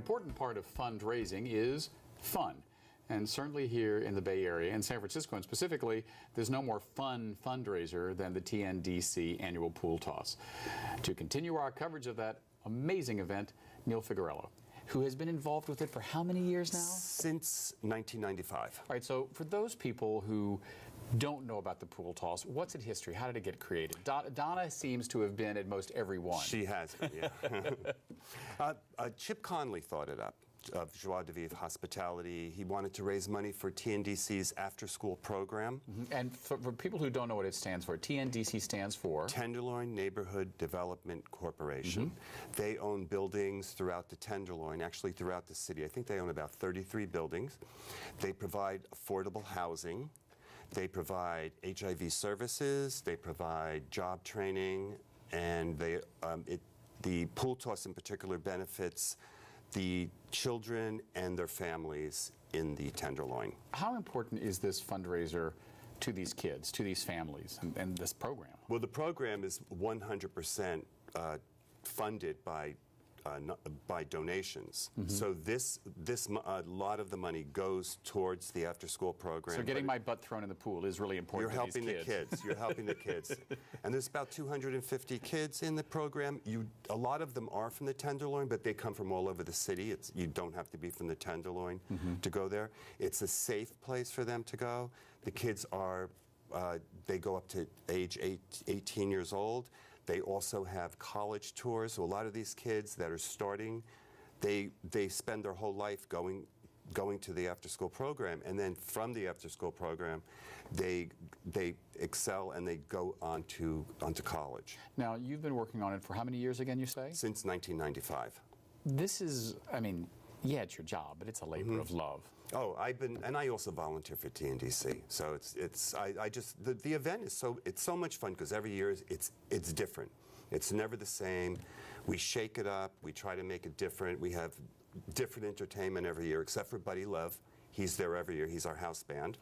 important part of fundraising is fun. And certainly here in the Bay Area, and San Francisco and specifically, there's no more fun fundraiser than the TNDC annual pool toss. To continue our coverage of that amazing event, Neil Figurelli, who has been involved with it for how many years now? Since 1995. All right, so for those people who don't know about the pool toss, what's its history? How did it get created? Donna seems to have been at most every one. She has been, yeah. Chip Conley thought it up, of Joie de Vivre Hospitality. He wanted to raise money for TNDC's after-school program. And for people who don't know what it stands for, TNDC stands for? Tenderloin Neighborhood Development Corporation. They own buildings throughout the Tenderloin, actually throughout the city. I think they own about 33 buildings. They provide affordable housing. They provide HIV services. They provide job training. And the pool toss in particular benefits the children and their families in the Tenderloin. How important is this fundraiser to these kids, to these families, and this program? Well, the program is 100% funded by donations. So a lot of the money goes towards the after-school program. So getting my butt thrown in the pool is really important. You're helping the kids. You're helping the kids. And there's about 250 kids in the program. A lot of them are from the Tenderloin, but they come from all over the city. You don't have to be from the Tenderloin to go there. It's a safe place for them to go. The kids are, they go up to age 18 years old. They also have college tours. So a lot of these kids that are starting, they spend their whole life going to the after-school program, and then from the after-school program, they excel and they go onto college. Now, you've been working on it for how many years again, you say? Since 1995. This is, I mean, yeah, it's your job, but it's a labor of love. Oh, and I also volunteer for TNDC. So the event is so much fun because every year it's different. It's never the same. We shake it up. We try to make it different. We have different entertainment every year, except for Buddy Love. He's there every year. He's our house band.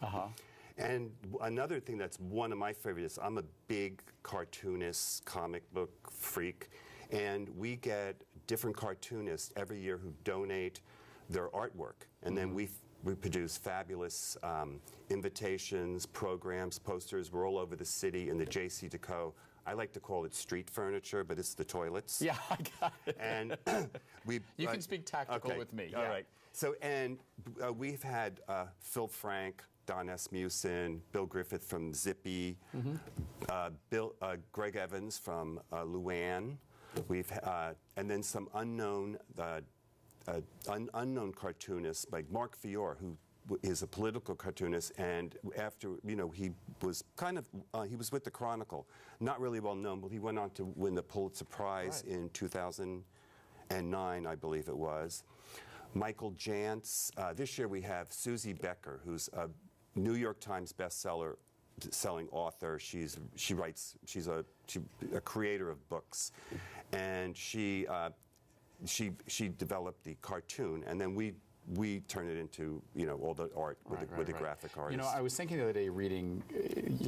And another thing that's one of my favorites, I'm a big cartoonist, comic book freak, and we get different cartoonists every year who donate their artwork, and then we produce fabulous invitations, programs, posters. We're all over the city in the J.C. Deco. I like to call it street furniture, but it's the toilets. Yeah, I got it. And you can speak tactical with me. All right. So, and we've had Phil Frank, Don Asmussen, Bill Griffith from Zippy, Greg Evans from Luann. And then some unknown cartoonists like Mark Fior, who is a political cartoonist, and after, he was he was with the Chronicle, not really well known, but he went on to win the Pulitzer Prize in 2009, I believe it was. Michael Jantz. This year we have Susie Becker, who's a New York Times selling author. She's a creator of books, and she developed the cartoon, and then we turn it into all the art with the graphic artists. I was thinking the other day reading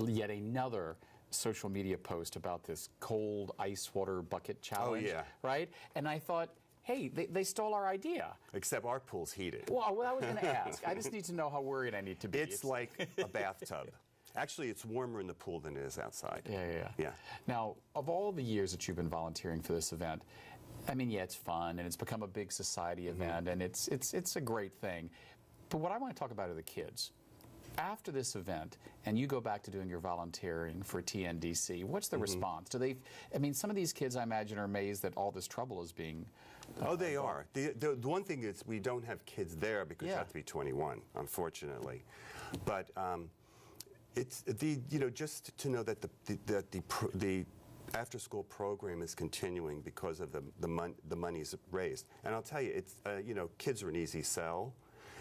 yet another social media post about this cold ice water bucket challenge. Oh yeah, right? And I thought, hey, they stole our idea. Except our pool's heated. Well, I was going to ask. I just need to know how worried I need to be. It's like a bathtub. Actually, it's warmer in the pool than it is outside. Yeah. Now, of all the years that you've been volunteering for this event, I mean, yeah, it's fun, and it's become a big society event, and it's a great thing. But what I want to talk about are the kids. After this event, and you go back to doing your volunteering for TNDC, what's the response? Do they? I mean, some of these kids, I imagine, are amazed that all this trouble is being. Oh, they are. The one thing is we don't have kids there because you have to be 21, unfortunately. But it's just to know that the after-school program is continuing because of the monies raised. And I'll tell you, it's kids are an easy sell.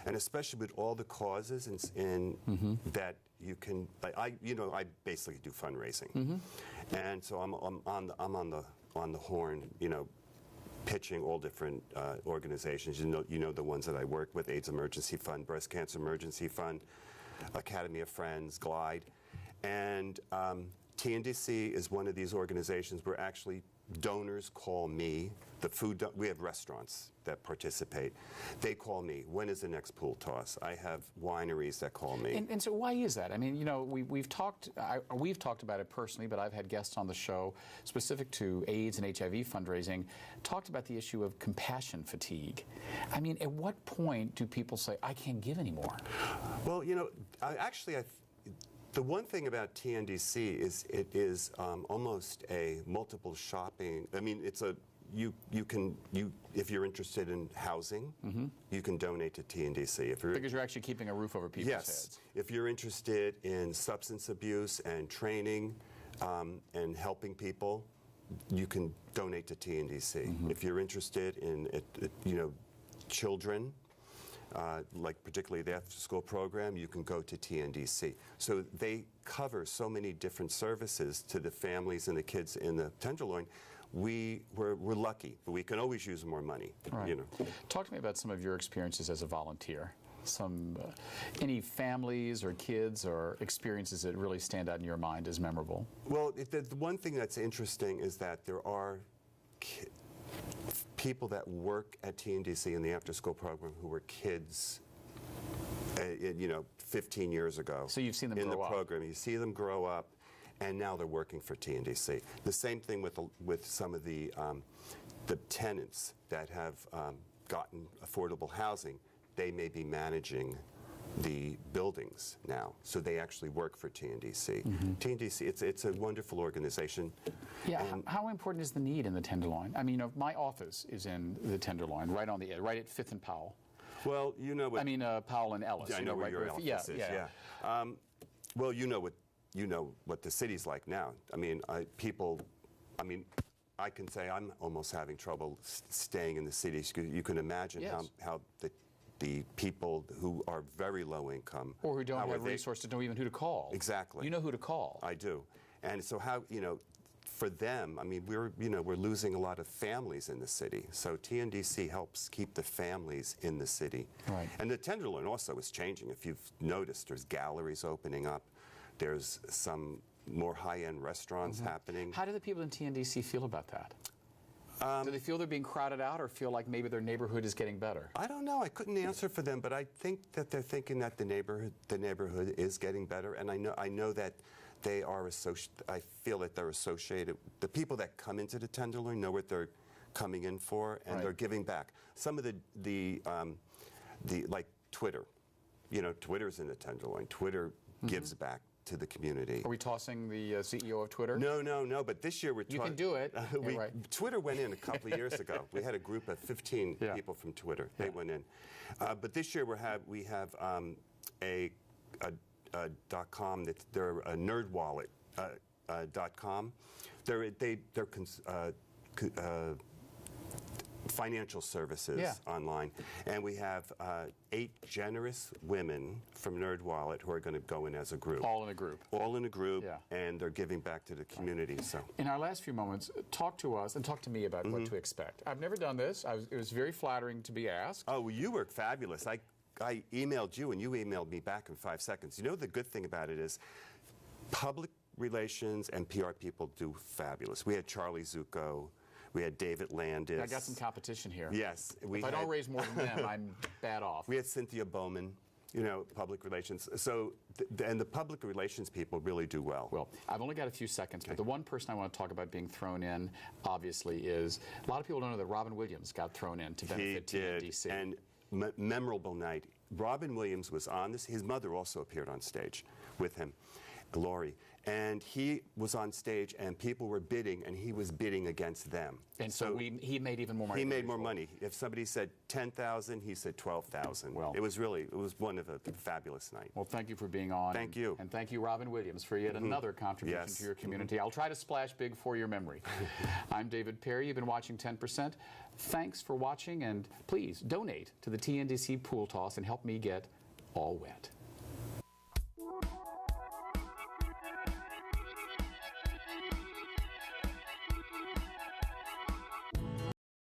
And especially with all the causes that you can, I basically do fundraising, and so I'm on the horn, pitching all different organizations. You know the ones that I work with: AIDS Emergency Fund, Breast Cancer Emergency Fund, Academy of Friends, Glide, and TNDC is one of these organizations where actually donors call me. We have restaurants that participate. They call me, when is the next pool toss? I have wineries that call me. And so why is that? I mean, you know, we've talked about it personally, but I've had guests on the show specific to AIDS and HIV fundraising, talked about the issue of compassion fatigue. I mean, at what point do people say, I can't give anymore? Well, you know, the one thing about TNDC is it is almost a multiple shopping. I mean, it's a if you're interested in housing, you can donate to TNDC. Because you're actually keeping a roof over people's heads. If you're interested in substance abuse and training and helping people, you can donate to TNDC. If you're interested in children, like particularly the after-school program, you can go to TNDC. So they cover so many different services to the families and the kids in the Tenderloin. We're lucky, but we can always use more money. Right. You know. Talk to me about some of your experiences as a volunteer. Any families or kids or experiences that really stand out in your mind as memorable? Well, the one thing that's interesting is that there are people that work at TNDC in the after-school program who were kids, 15 years ago. So you've seen them grow up. In the program. You see them grow up, and now they're working for TNDC. The same thing with some of the tenants that have gotten affordable housing. They may be managing the buildings now, so they actually work for TNDC. TNDC, it's a wonderful organization. Yeah, how important is the need in the Tenderloin? I mean, my office is in the Tenderloin, right on the edge, right at 5th and Powell. Well, you know what... I mean, Powell and Ellis. Yeah, I know where your office is, yeah. Well, you know what the city's like now. I mean, I can say I'm almost having trouble staying in the city. You can imagine how the people who are very low income, or who don't have resources to know even who to call. Exactly. You know who to call. I do, and so for them, I mean, we're losing a lot of families in the city. So TNDC helps keep the families in the city. Right. And the Tenderloin also is changing. If you've noticed, there's galleries opening up. There's some more high-end restaurants happening. How do the people in TNDC feel about that? Do they feel they're being crowded out, or feel like maybe their neighborhood is getting better? I don't know. I couldn't answer for them, but I think that they're thinking that the neighborhood is getting better, and I know that they are I feel that they're associated. The people that come into the Tenderloin know what they're coming in for, and they're giving back. Some of the like Twitter, Twitter's in the Tenderloin. Twitter gives back to the community. Are we tossing the CEO of Twitter? No, but this year we're... You can do it. Twitter went in a couple of years ago. We had a group of 15 people from Twitter. They went in. But this year we have a .com. They're a NerdWallet .com. They're financial services online, and we have 8 generous women from NerdWallet who are going to go in as a group. All in a group. All in a group, and they're giving back to the community. So, in our last few moments, talk to us and talk to me about what to expect. I've never done this. It was very flattering to be asked. Oh, well, you were fabulous. I emailed you, and you emailed me back in 5 seconds. You know, the good thing about it is public relations and PR people do fabulous. We had Charlie Zucco. We had David Landis. I got some competition here. Yes. If I don't raise more than them, I'm bad off. We had Cynthia Bowman, public relations. So, and the public relations people really do well. Well, I've only got a few seconds, but the one person I want to talk about being thrown in, obviously, is a lot of people don't know that Robin Williams got thrown in to benefit TNDC. He did, and memorable night. Robin Williams was on this. His mother also appeared on stage with him, Laurie. And he was on stage, and people were bidding, and he was bidding against them. And so he made even more money. He made more money. If somebody said $10,000, he said $12,000. Well, it was one of a fabulous night. Well, thank you for being on. Thank you. And thank you, Robin Williams, for yet another contribution to your community. I'll try to splash big for your memory. I'm David Perry. You've been watching 10%. Thanks for watching, and please donate to the TNDC Pool Toss and help me get all wet.